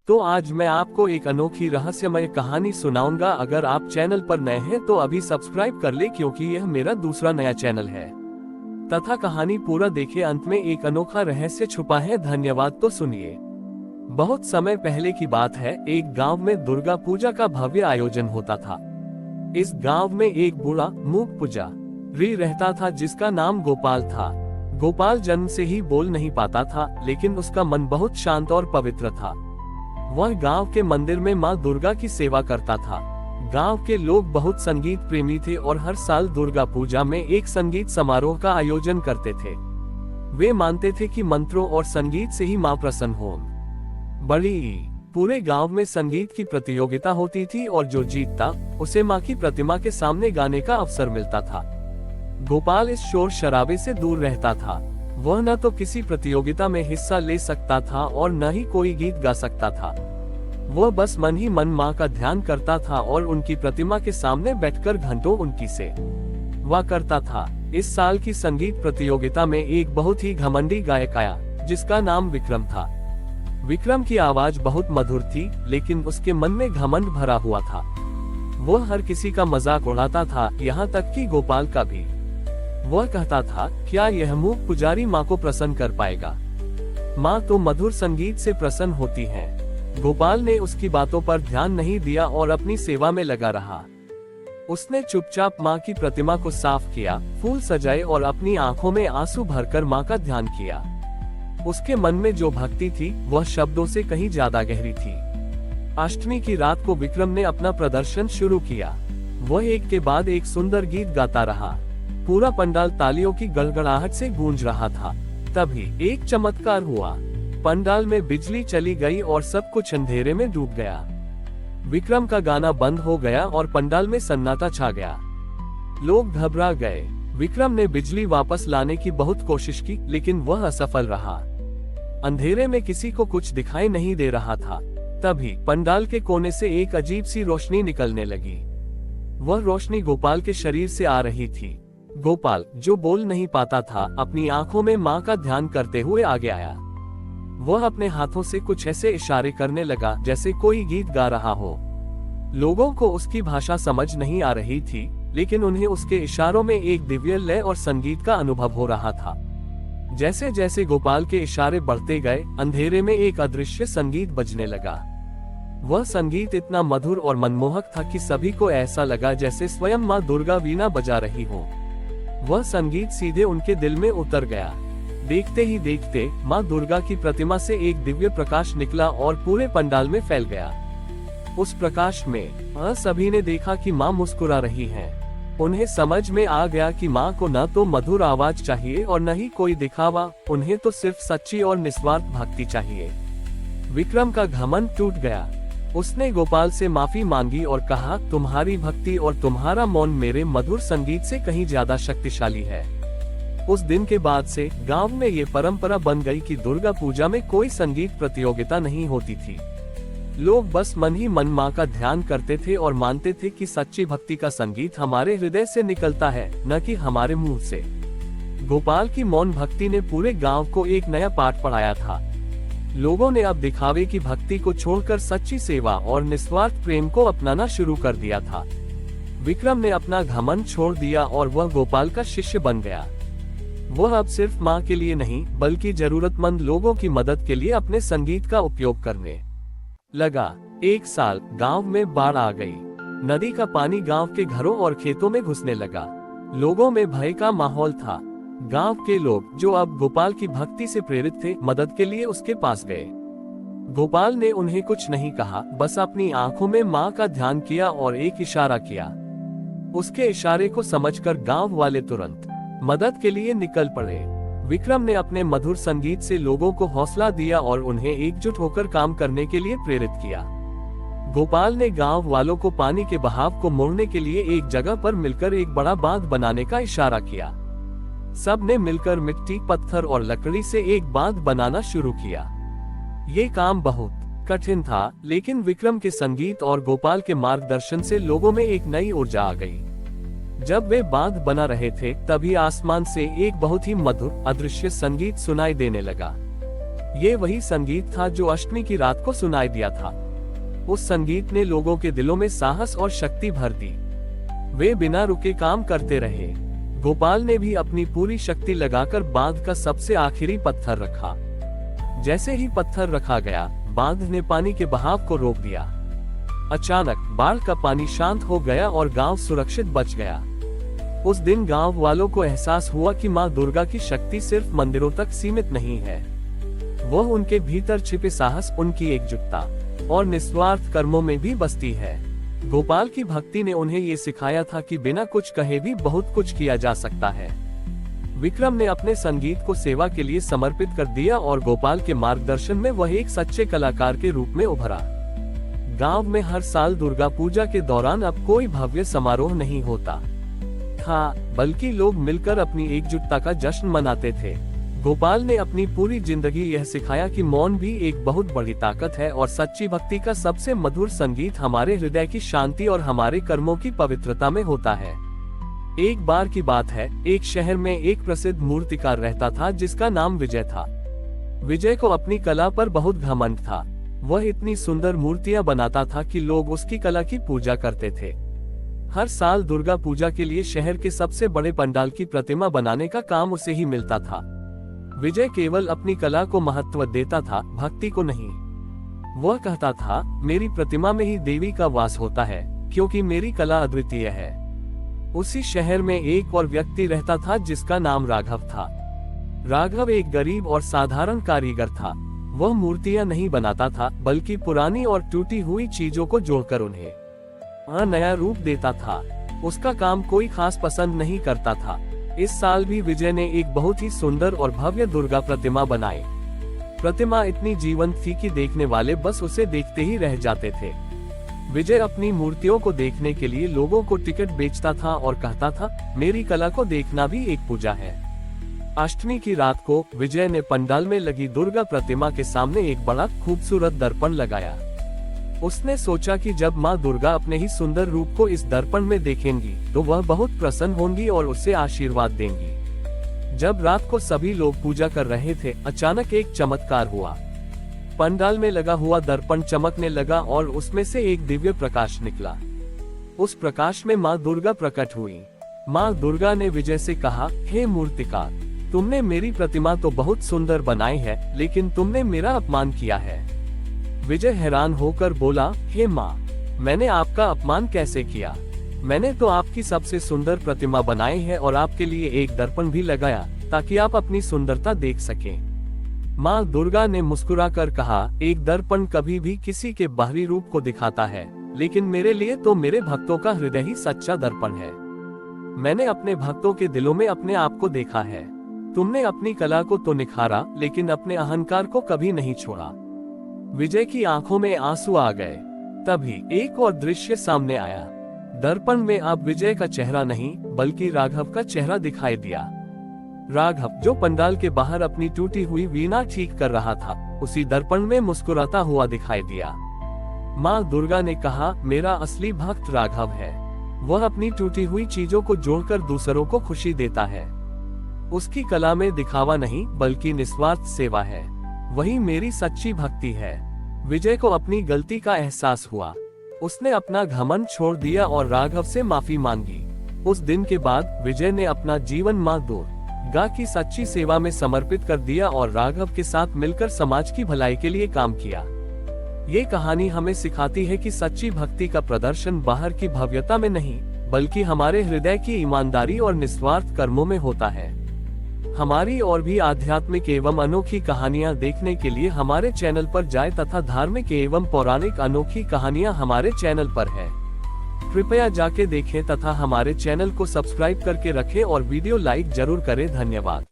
तो आज मैं आपको एक अनोखी रहस्यमय कहानी सुनाऊंगा। अगर आप चैनल पर नए हैं तो अभी सब्सक्राइब कर ले, क्योंकि यह मेरा दूसरा नया चैनल है। तथा कहानी पूरा देखे, अंत में एक अनोखा रहस्य छुपा है। धन्यवाद। तो सुनिए। बहुत समय पहले की बात है। एक गांव में दुर्गा पूजा का भव्य आयोजन होता था। इस गांव में एक बूढ़ा मूक पुजारी रहता था, जिसका नाम गोपाल था। गोपाल जन्म से ही बोल नहीं पाता था, लेकिन उसका मन बहुत शांत और पवित्र था। वह गांव के मंदिर में मां दुर्गा की सेवा करता था। गांव के लोग बहुत संगीत प्रेमी थे और हर साल दुर्गा पूजा में एक संगीत समारोह का आयोजन करते थे। वे मानते थे कि मंत्रों और संगीत से ही मां प्रसन्न हो। पूरे गांव में संगीत की प्रतियोगिता होती थी और जो जीतता उसे मां की प्रतिमा के सामने गाने का अवसर मिलता था। गोपाल इस शोर शराबे से दूर रहता था। वह न तो किसी प्रतियोगिता में हिस्सा ले सकता था और न ही कोई गीत गा सकता था। वह बस मन ही मन मां का ध्यान करता था और उनकी प्रतिमा के सामने बैठकर घंटों उनकी सेवा करता था। इस साल की संगीत प्रतियोगिता में एक बहुत ही घमंडी गायक आया, जिसका नाम विक्रम था। विक्रम की आवाज बहुत मधुर थी, लेकिन उसके मन में घमंड भरा हुआ था। वह हर किसी का मजाक उड़ाता था, यहाँ तक कि गोपाल का भी। वह कहता था, क्या यह मूक पुजारी माँ को प्रसन्न कर पाएगा? माँ तो मधुर संगीत से प्रसन्न होती है। गोपाल ने उसकी बातों पर ध्यान नहीं दिया और अपनी सेवा में लगा रहा। उसने चुपचाप माँ की प्रतिमा को साफ किया, फूल सजाए और अपनी आंखों में आंसू भरकर माँ का ध्यान किया। उसके मन में जो भक्ति थी वह शब्दों से कहीं ज्यादा गहरी थी। अष्टमी की रात को विक्रम ने अपना प्रदर्शन शुरू किया। वह एक के बाद एक सुंदर गीत गाता रहा। पूरा पंडाल तालियों की गड़गड़ाहट से गूंज रहा था। तभी एक चमत्कार हुआ। पंडाल में बिजली चली गई और सब कुछ अंधेरे में डूब गया। विक्रम का गाना बंद हो गया और पंडाल में सन्नाटा छा गया। लोग घबरा गए। विक्रम ने बिजली वापस लाने की बहुत कोशिश की, लेकिन वह असफल रहा। अंधेरे में किसी को कुछ दिखाई नहीं दे रहा था। तभी पंडाल के कोने से एक अजीब सी रोशनी निकलने लगी। वह रोशनी गोपाल के शरीर से आ रही थी। गोपाल, जो बोल नहीं पाता था, अपनी आंखों में मां का ध्यान करते हुए आगे आया। वह अपने हाथों से कुछ ऐसे इशारे करने लगा जैसे कोई गीत गा रहा हो। लोगों को उसकी भाषा समझ नहीं आ रही थी, लेकिन उन्हें उसके इशारों में एक दिव्य लय और संगीत का अनुभव हो रहा था। जैसे जैसे गोपाल के इशारे बढ़ते गए, अंधेरे में एक अदृश्य संगीत बजने लगा। वह संगीत इतना मधुर और मनमोहक था कि सभी को ऐसा लगा जैसे स्वयं मां दुर्गा वीणा बजा रही हो। वह संगीत सीधे उनके दिल में उतर गया। देखते ही देखते मां दुर्गा की प्रतिमा से एक दिव्य प्रकाश निकला और पूरे पंडाल में फैल गया। उस प्रकाश में सभी ने देखा कि मां मुस्कुरा रही हैं। उन्हें समझ में आ गया कि मां को न तो मधुर आवाज चाहिए और न ही कोई दिखावा, उन्हें तो सिर्फ सच्ची और निस्वार्थ भक्ति चाहिए। विक्रम का घमंड टूट गया। उसने गोपाल से माफी मांगी और कहा, तुम्हारी भक्ति और तुम्हारा मौन मेरे मधुर संगीत से कहीं ज्यादा शक्तिशाली है। उस दिन के बाद से गांव में ये परंपरा बन गई कि दुर्गा पूजा में कोई संगीत प्रतियोगिता नहीं होती थी। लोग बस मन ही मन मां का ध्यान करते थे और मानते थे कि सच्ची भक्ति का संगीत हमारे हृदय से निकलता है, न कि हमारे मुंह से। गोपाल की मौन भक्ति ने पूरे गाँव को एक नया पाठ पढ़ाया था। लोगों ने अब दिखावे की भक्ति को छोड़कर सच्ची सेवा और निस्वार्थ प्रेम को अपनाना शुरू कर दिया था। विक्रम ने अपना घमंड छोड़ दिया और वह गोपाल का शिष्य बन गया। वह अब सिर्फ मां के लिए नहीं, बल्कि जरूरतमंद लोगों की मदद के लिए अपने संगीत का उपयोग करने लगा। एक साल गांव में बाढ़ आ गई। नदी का पानी गांव के घरों और खेतों में घुसने लगा। लोगों में भय का माहौल था। गांव के लोग, जो अब गोपाल की भक्ति से प्रेरित थे, मदद के लिए उसके पास गए। गोपाल ने उन्हें कुछ नहीं कहा, बस अपनी आंखों में मां का ध्यान किया और एक इशारा किया। उसके इशारे को समझकर गांव वाले तुरंत मदद के लिए निकल पड़े। विक्रम ने अपने मधुर संगीत से लोगों को हौसला दिया और उन्हें एकजुट होकर काम करने के लिए प्रेरित किया। गोपाल ने गांव वालों को पानी के बहाव को मोड़ने के लिए एक जगह पर मिलकर एक बड़ा बांध बनाने का इशारा किया। सब ने मिलकर मिट्टी, पत्थर और लकड़ी से एक बांध बनाना शुरू किया। ये काम बहुत कठिन था, लेकिन विक्रम के संगीत और गोपाल के मार्गदर्शन से लोगों में एक नई ऊर्जा आ गई। जब वे बांध बना रहे थे, तभी आसमान से एक बहुत ही मधुर अदृश्य संगीत सुनाई देने लगा। ये वही संगीत था जो अष्टमी की रात को सुनाई दिया था। उस संगीत ने लोगों के दिलों में साहस और शक्ति भर दी। वे बिना रुके काम करते रहे। गोपाल ने भी अपनी पूरी शक्ति लगाकर बांध का सबसे आखिरी पत्थर रखा। जैसे ही पत्थर रखा गया, बांध ने पानी के बहाव को रोक दिया। अचानक बाढ़ का पानी शांत हो गया और गांव सुरक्षित बच गया। उस दिन गांव वालों को एहसास हुआ कि मां दुर्गा की शक्ति सिर्फ मंदिरों तक सीमित नहीं है, वह उनके भीतर छिपे साहस, उनकी एकजुटता और निस्वार्थ कर्मों में भी बसती है। गोपाल की भक्ति ने उन्हें ये सिखाया था कि बिना कुछ कहे भी बहुत कुछ किया जा सकता है। विक्रम ने अपने संगीत को सेवा के लिए समर्पित कर दिया और गोपाल के मार्गदर्शन में वह एक सच्चे कलाकार के रूप में उभरा। गांव में हर साल दुर्गा पूजा के दौरान अब कोई भव्य समारोह नहीं होता था, बल्कि लोग मिलकर अपनी एकजुटता का जश्न मनाते थे। गोपाल ने अपनी पूरी जिंदगी यह सिखाया कि मौन भी एक बहुत बड़ी ताकत है और सच्ची भक्ति का सबसे मधुर संगीत हमारे हृदय की शांति और हमारे कर्मों की पवित्रता में होता है। एक बार की बात है, एक शहर में एक प्रसिद्ध मूर्तिकार रहता था जिसका नाम विजय था। विजय को अपनी कला पर बहुत घमंड था। वह इतनी सुंदर मूर्तियां बनाता था कि लोग उसकी कला की पूजा करते थे। हर साल दुर्गा पूजा के लिए शहर के सबसे बड़े पंडाल की प्रतिमा बनाने का काम उसे ही मिलता था। विजय केवल अपनी कला को महत्व देता था, भक्ति को नहीं। वह कहता था, मेरी प्रतिमा में ही देवी का वास होता है, क्योंकि मेरी कला अद्वितीय है। उसी शहर में एक और व्यक्ति रहता था जिसका नाम राघव था। राघव एक गरीब और साधारण कारीगर था। वह मूर्तियां नहीं बनाता था, बल्कि पुरानी और टूटी हुई चीजों को जोड़कर उन्हें नया रूप देता था। उसका काम कोई खास पसंद नहीं करता था। इस साल भी विजय ने एक बहुत ही सुंदर और भव्य दुर्गा प्रतिमा बनाई। प्रतिमा इतनी जीवंत थी कि देखने वाले बस उसे देखते ही रह जाते थे। विजय अपनी मूर्तियों को देखने के लिए लोगों को टिकट बेचता था और कहता था, मेरी कला को देखना भी एक पूजा है। अष्टमी की रात को विजय ने पंडाल में लगी दुर्गा प्रतिमा के सामने एक बड़ा खूबसूरत दर्पण लगाया। उसने सोचा कि जब माँ दुर्गा अपने ही सुंदर रूप को इस दर्पण में देखेंगी तो वह बहुत प्रसन्न होंगी और उसे आशीर्वाद देंगी। जब रात को सभी लोग पूजा कर रहे थे, अचानक एक चमत्कार हुआ। पंडाल में लगा हुआ दर्पण चमकने लगा और उसमें से एक दिव्य प्रकाश निकला। उस प्रकाश में माँ दुर्गा प्रकट हुई। माँ दुर्गा ने विजय से कहा, हे मूर्तिकार, तुमने मेरी प्रतिमा तो बहुत सुंदर बनाई है, लेकिन तुमने मेरा अपमान किया है। विजय हैरान होकर बोला, हे माँ, मैंने आपका अपमान कैसे किया? मैंने तो आपकी सबसे सुंदर प्रतिमा बनाई है और आपके लिए एक दर्पण भी लगाया ताकि आप अपनी सुंदरता देख सकें। माँ दुर्गा ने मुस्कुराकर कहा, एक दर्पण कभी भी किसी के बाहरी रूप को दिखाता है, लेकिन मेरे लिए तो मेरे भक्तों का हृदय ही सच्चा दर्पण है। मैंने अपने भक्तों के दिलों में अपने आप को देखा है। तुमने अपनी कला को तो निखारा, लेकिन अपने अहंकार को कभी नहीं छोड़ा। विजय की आंखों में आंसू आ गए। तभी एक और दृश्य सामने आया। दर्पण में अब विजय का चेहरा नहीं, बल्कि राघव का चेहरा दिखाई दिया। राघव, जो पंडाल के बाहर अपनी टूटी हुई वीणा ठीक कर रहा था, उसी दर्पण में मुस्कुराता हुआ दिखाई दिया। माँ दुर्गा ने कहा, मेरा असली भक्त राघव है। वह अपनी टूटी हुई चीजों को जोड़कर दूसरों को खुशी देता है। उसकी कला में दिखावा नहीं, बल्कि निस्वार्थ सेवा है। वही मेरी सच्ची भक्ति है। विजय को अपनी गलती का एहसास हुआ। उसने अपना घमंड छोड़ दिया और राघव से माफी मांगी। उस दिन के बाद विजय ने अपना जीवन माँ दुर्गा की सच्ची सेवा में समर्पित कर दिया और राघव के साथ मिलकर समाज की भलाई के लिए काम किया। ये कहानी हमें सिखाती है कि सच्ची भक्ति का प्रदर्शन बाहर की भव्यता में नहीं, बल्कि हमारे हृदय की ईमानदारी और निस्वार्थ कर्मों में होता है। हमारी और भी आध्यात्मिक एवं अनोखी कहानियां देखने के लिए हमारे चैनल पर जाएं तथा धार्मिक एवं पौराणिक अनोखी कहानियां हमारे चैनल पर है। कृपया जाके देखें तथा हमारे चैनल को सब्सक्राइब करके रखें और वीडियो लाइक जरूर करें। धन्यवाद।